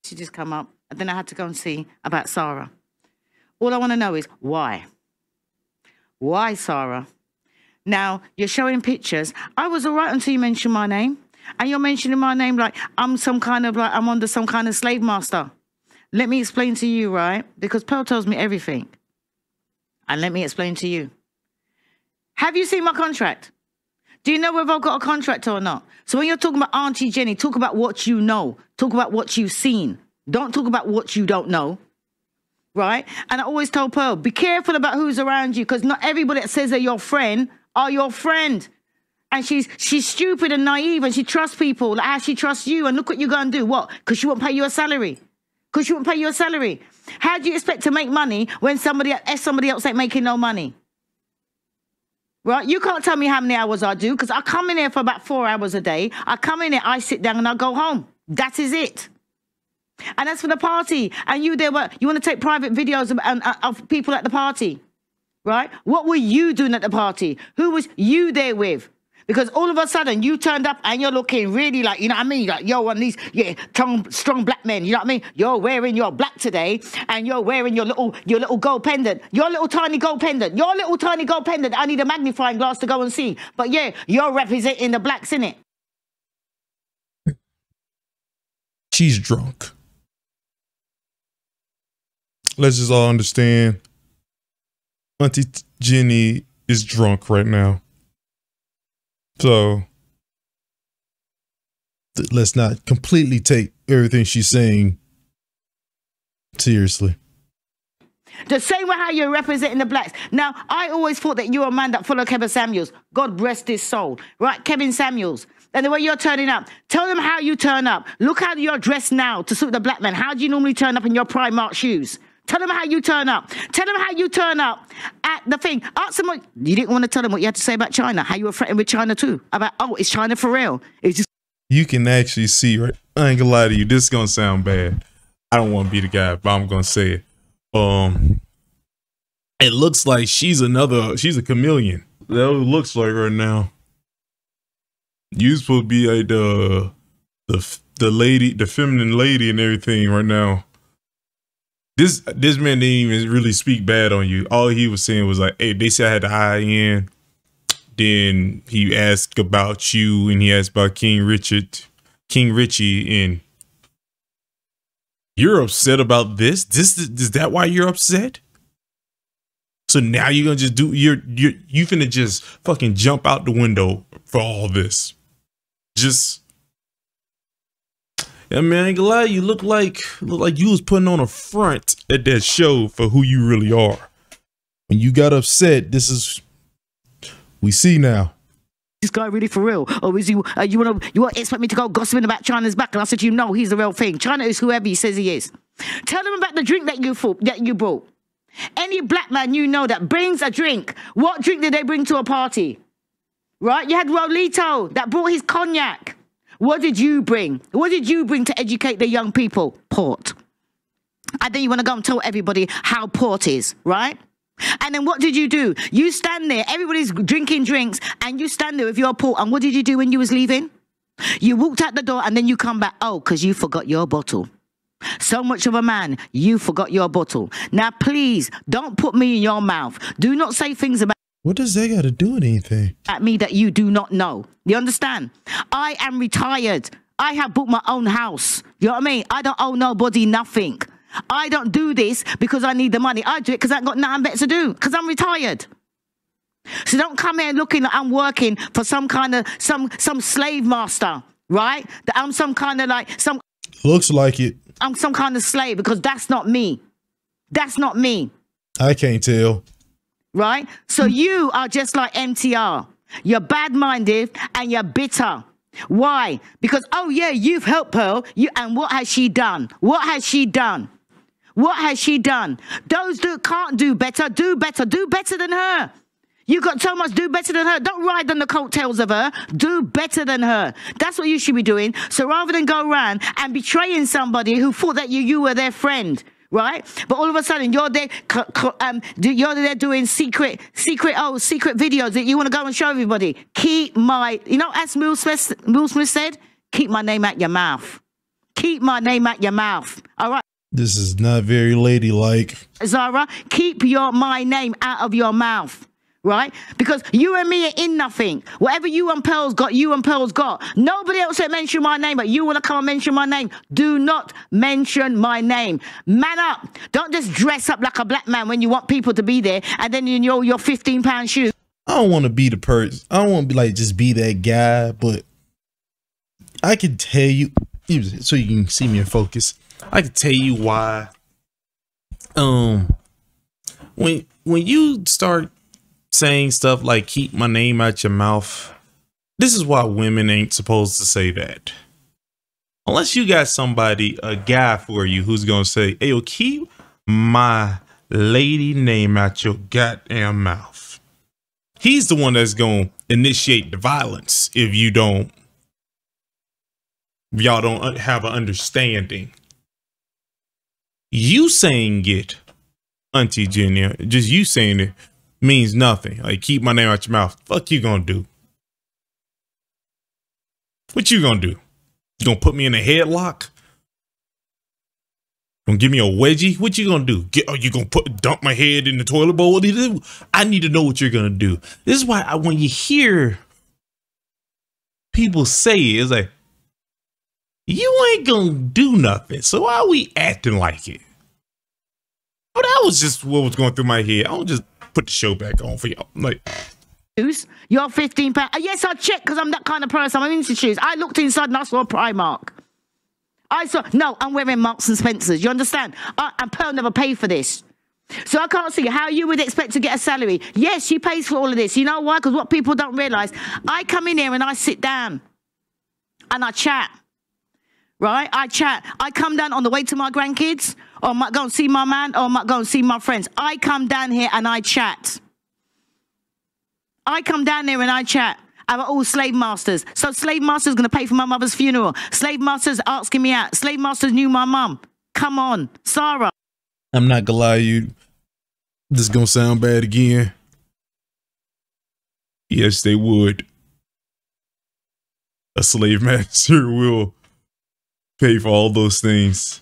She just come up, and then I had to go and see about Sarah. All I want to know is why? Why, Sarah? Now, you're showing pictures. I was all right until you mentioned my name. And you're mentioning my name like I'm some kind of, like I'm under some kind of slave master. Let me explain to you, right? Because Pearl tells me everything. And let me explain to you. Have you seen my contract? Do you know whether I've got a contract or not? So when you're talking about Auntie Jenny, talk about what you know. Talk about what you've seen. Don't talk about what you don't know. Right? And I always tell Pearl, be careful about who's around you, because not everybody that says they're your friend are your friend. And she's stupid and naive, and she trusts people like how she trusts you. And look what you're going to do. What? Because she won't pay you a salary. Because she won't pay you a salary. How do you expect to make money when somebody else ain't making no money? Right? You can't tell me how many hours I do, because I come in here for about 4 hours a day. I come in here, I sit down, and I go home. That is it. And that's for the party. And you there, what? You want to take private videos of people at the party, right? What were you doing at the party? Who was you there with? Because all of a sudden you turned up and you're looking really like, you know what I mean? Like, you're one of these, strong black men, you know what I mean? You're wearing your black today, and you're wearing your little gold pendant, your little tiny gold pendant. I need a magnifying glass to go and see. But yeah, you're representing the blacks, innit? She's drunk. Let's just all understand. Auntie Jenny is drunk right now. So let's not completely take everything she's saying seriously. The same way how you're representing the blacks. Now, I always thought that you were a man that followed Kevin Samuels. God rest his soul. Right? Kevin Samuels. And the way you're turning up. Tell them how you turn up. Look how you're dressed now to suit the black man. How do you normally turn up in your Primark shoes? Tell them how you turn up. Tell them how you turn up at the thing. Ask them what, you didn't want to tell them what you had to say about China. How you were threatened with China too. About, oh, is China for real? It's just. You can actually see, right? I ain't gonna lie to you. This is gonna sound bad. I don't want to be the guy, but I'm gonna say it. It looks like she's a chameleon. That's what it looks like right now. You supposed to be like the lady, the feminine lady and everything right now. This man didn't even really speak bad on you. All he was saying was like, hey, they said I had the high end. Then he asked about you, and he asked about King Richie, and you're upset about this? Is that why you're upset? So now you're gonna just do you finna just fucking jump out the window for all this. Just yeah, man, I ain't gonna lie, you look like you was putting on a front at that show for who you really are. When you got upset, this is we see now. This guy really for real? Or is he? You want to expect me to go gossiping about China's back? And I said, you know, he's the real thing. China is whoever he says he is. Tell them about the drink that you brought. Any black man you know that brings a drink. What drink did they bring to a party? Right? You had Rolito that brought his cognac. What did you bring? What did you bring to educate the young people? Port. And then you want to go and tell everybody how port is, right? And then what did you do? You stand there, everybody's drinking drinks, and you stand there with your port. And what did you do when you was leaving? You walked out the door and then you come back. Oh, because you forgot your bottle. So much of a man, you forgot your bottle. Now, please, don't put me in your mouth. Do not say things about what does that got to do with anything? At me that you do not know. You understand? I am retired. I have bought my own house. You know what I mean? I don't owe nobody nothing. I don't do this because I need the money. I do it because I ain't got nothing better to do because I'm retired. So don't come here looking like I'm working for some kind of some slave master, right? That I'm some kind of like some. Looks like it. I'm some kind of slave because that's not me. That's not me. I can't tell. Right? So you are just like MTR. You're bad-minded and you're bitter. Why? Because, oh yeah, you've helped her. And what has she done? What has she done? What has she done? Those can't do better. Do better. Do better than her. You got so much do better than her. Don't ride on the coattails of her. Do better than her. That's what you should be doing. So rather than go around and betraying somebody who thought that you were their friend, right? But all of a sudden you're there doing secret videos that you want to go and show everybody. Keep my, you know, as Will Smith said, keep my name out your mouth. Keep my name out your mouth. All right. This is not very ladylike. Zara, keep my name out of your mouth. Right? Because you and me are in nothing. Whatever you and Pearl's got, you and Pearl's got. Nobody else will mention my name, but you want to come and mention my name. Do not mention my name. Man up. Don't just dress up like a black man when you want people to be there and then in your £15 shoes. I don't want to be the person. I don't want to be like, just be that guy, but I can tell you, so you can see me in focus. I can tell you why. When you start saying stuff like keep my name out your mouth, this is why women ain't supposed to say that. Unless you got somebody, a guy for you who's gonna say, hey, yo, keep my lady name out your goddamn mouth. He's the one that's gonna initiate the violence if y'all don't have an understanding. You saying it, Auntie Jenny, just you saying it means nothing. Like, keep my name out your mouth. Fuck you gonna do? What you gonna do? You gonna put me in a headlock? Gonna give me a wedgie? What you gonna do? You gonna dump my head in the toilet bowl? What do you do? I need to know what you're gonna do. This is why when you hear people say it, it's like, you ain't gonna do nothing. So why are we acting like it? Oh, that was just what was going through my head. I'll just put the show back on for y'all. Like, you're £15. Yes, I checked because I'm that kind of person. I'm into shoes. I looked inside and I saw a Primark. No, I'm wearing Marks and Spencers. You understand? And Pearl never paid for this. So I can't see how you would expect to get a salary. Yes, she pays for all of this. You know why? Because what people don't realize, I come in here and I sit down and I chat. Right? I chat. I come down on the way to my grandkids, or I might go and see my man, or I might go and see my friends. I come down here and I chat. I come down here and I chat. I'm all slave masters. So slave masters going to pay for my mother's funeral. Slave masters asking me out. Slave masters knew my mum. Come on, Sarah. I'm not gonna lie to you. This is gonna sound bad again. Yes, they would. A slave master will pay for all those things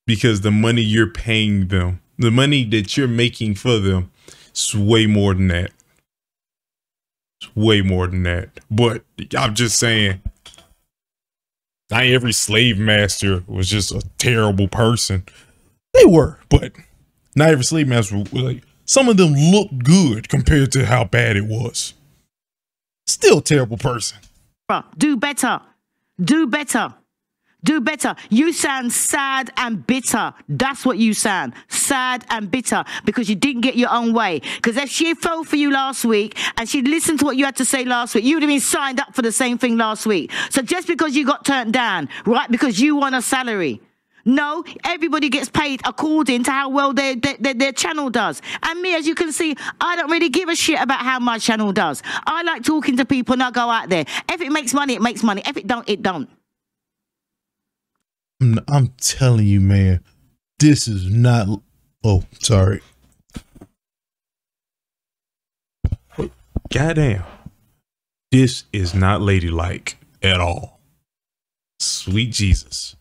because the money you're paying them, the money that you're making for them, is way more than that. It's way more than that. But I'm just saying, not every slave master was just a terrible person. They were, but not every slave master was like, some of them looked good compared to how bad it was. Still a terrible person. Do better. Do better. Do better. You sound sad and bitter. That's what you sound. Sad and bitter because you didn't get your own way. Because if she fell for you last week and she listened to what you had to say last week, you would have been signed up for the same thing last week. So just because you got turned down, right, because you want a salary. No, everybody gets paid according to how well their channel does. And me, as you can see, I don't really give a shit about how my channel does. I like talking to people and I go out there. If it makes money, it makes money. If it don't, it don't. I'm telling you, man, this is not. Oh, sorry. Goddamn. This is not ladylike at all. Sweet Jesus.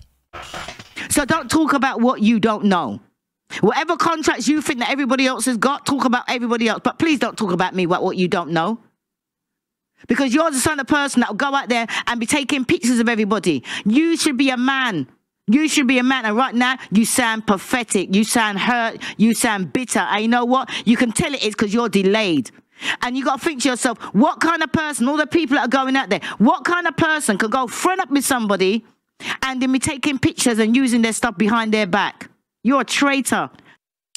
So don't talk about what you don't know. Whatever contracts you think that everybody else has got, talk about everybody else. But please don't talk about me about what you don't know. Because you're the kind of person that will go out there and be taking pictures of everybody. You should be a man. You should be a man. And right now, you sound pathetic. You sound hurt. You sound bitter. And you know what? You can tell it is because you're delayed. And you got to think to yourself, what kind of person, all the people that are going out there, what kind of person could go front up with somebody and then be taking pictures and using their stuff behind their back? You're a traitor.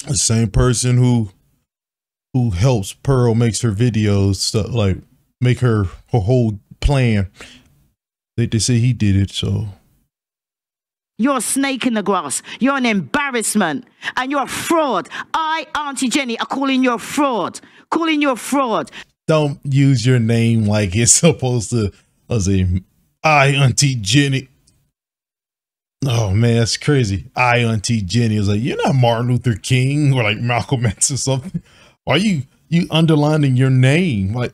The same person who helps Pearl makes her videos, stuff like make her whole plan. They say he did it, so. You're a snake in the grass. You're an embarrassment. And you're a fraud. Auntie Jenny, are calling you a fraud. Calling you a fraud. Don't use your name like it's supposed to. Auntie Jenny. Oh, man, that's crazy. Auntie Jenny is like, you're not Martin Luther King or like Malcolm X or something. Why are you underlining your name? Like,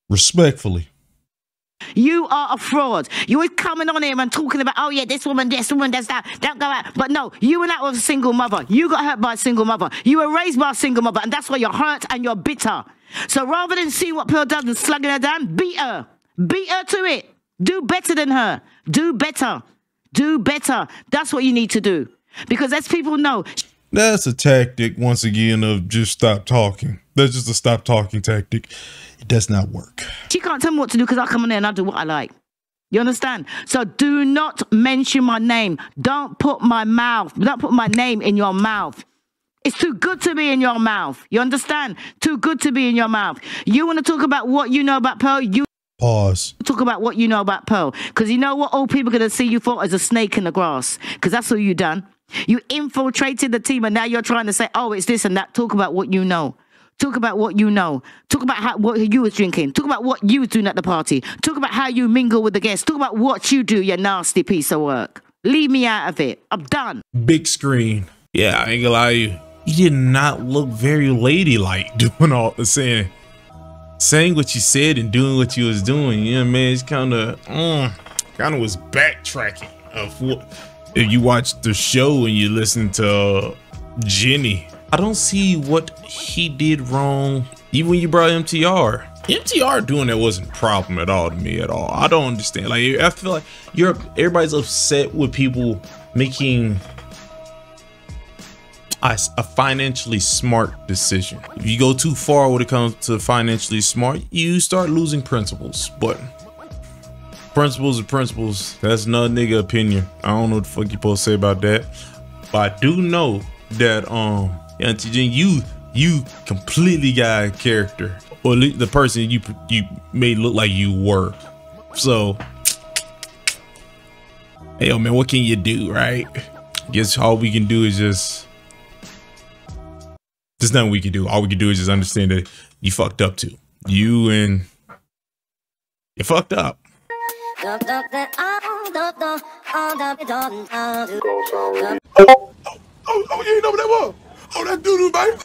respectfully. You are a fraud. You always coming on here and talking about, oh yeah, this woman, does that. Don't go out. But no, you went out with a single mother. You got hurt by a single mother. You were raised by a single mother, and that's why you're hurt and you're bitter. So rather than see what Pearl does and slugging her down, beat her. Beat her to it. Do better than her. Do better. Do better. That's what you need to do. Because as people know, that's a tactic, once again, of just stop talking. That's just a stop talking tactic. It does not work. She can't tell me what to do because I come in there and I do what I like. You understand? So do not mention my name. Don't put my name in your mouth. It's too good to be in your mouth. You understand? Too good to be in your mouth. You want to talk about what you know about Pearl? You pause. Talk about what you know about Pearl. Because you know what all people are going to see you for as a snake in the grass. Because that's what you done. You infiltrated the team and now you're trying to say, oh, it's this and that. Talk about what you know. Talk about what you know. Talk about what you was drinking. Talk about what you was doing at the party. Talk about how you mingle with the guests. Talk about what you do, you nasty piece of work. Leave me out of it. I'm done. Big screen. Yeah, I ain't gonna lie to you. You did not look very ladylike doing all the saying what you said and doing what you was doing. Yeah, man, it's kind of was backtracking of what. If you watch the show and you listen to Jenny, I don't see what he did wrong. Even when you brought MTR doing that wasn't a problem at all to me at all. I don't understand. Like, I feel like everybody's upset with people making a financially smart decision. If you go too far when it comes to financially smart, you start losing principles. But principles are principles. That's another nigga opinion. I don't know what the fuck you supposed to say about that. But I do know that Aunty Jen, you completely got a character, or the person you made look like you were. So, hey, yo, man, what can you do, right? Guess all we can do is just. There's nothing we can do. All we can do is just understand that you fucked up too. You fucked up. Oh, you ain't know what that was? Oh, that doo-doo, baby.